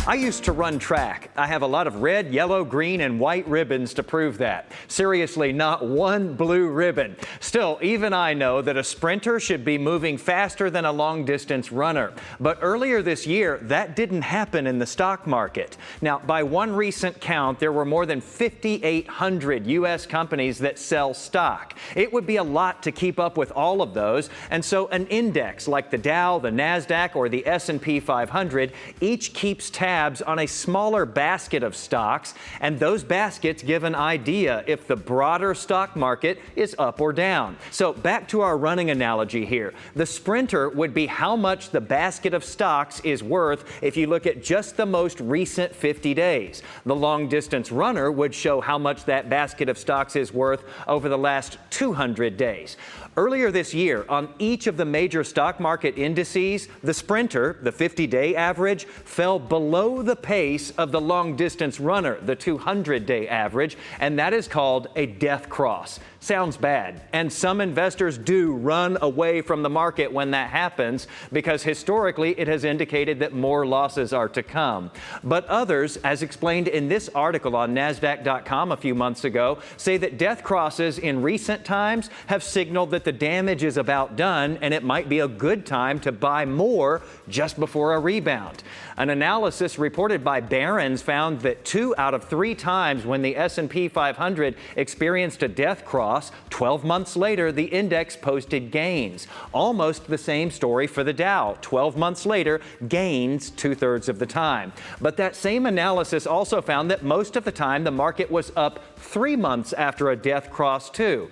I used to run track. I have a lot of red, yellow, green, and white ribbons to prove that. Seriously, not one blue ribbon. Still, even I know that a sprinter should be moving faster than a long-distance runner. But earlier this year, that didn't happen in the stock market. Now, by one recent count, there were more than 5,800 U.S. companies that sell stock. It would be a lot to keep up with all of those, and so an index like the Dow, the NASDAQ, or the S&P 500 each keeps tabs on a smaller basket of stocks, and those baskets give an idea if the broader stock market is up or down. So back to our running analogy here. The sprinter would be how much the basket of stocks is worth if you look at just the most recent 50 days. The long-distance runner would show how much that basket of stocks is worth over the last 200 days. Earlier this year, on each of the major stock market indices, the sprinter, the 50-day average, fell below the pace of the long-distance runner, the 200-day average, and that is called a death cross. Sounds bad, and some investors do run away from the market when that happens because historically it has indicated that more losses are to come. But others, as explained in this article on NASDAQ.com a few months ago, say that death crosses in recent times have signaled that the damage is about done and it might be a good time to buy more just before a rebound. An analysis reported by Barron's found that 2 out of 3 times when the S&P 500 experienced a death cross, 12 months later, the index posted gains. Almost the same story for the Dow. 12 months later, gains 2/3 of the time. But that same analysis also found that most of the time the market was up 3 months after a death cross too.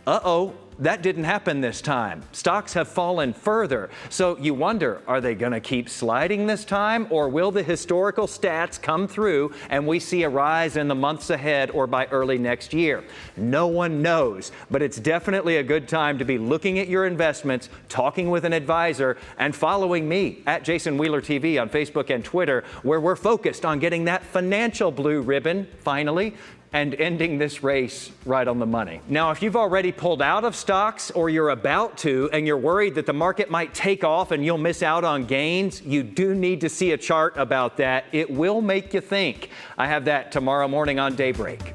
Uh-oh. That didn't happen this time. Stocks have fallen further. So you wonder, are they going to keep sliding this time, or will the historical stats come through and we see a rise in the months ahead or by early next year? No one knows, but it's definitely a good time to be looking at your investments, talking with an advisor, and following me at Jason Wheeler TV on Facebook and Twitter, where we're focused on getting that financial blue ribbon, finally, and ending this race right on the money. Now, if you've already pulled out of stocks or you're about to, and you're worried that the market might take off and you'll miss out on gains, you do need to see a chart about that. It will make you think. I have that tomorrow morning on Daybreak.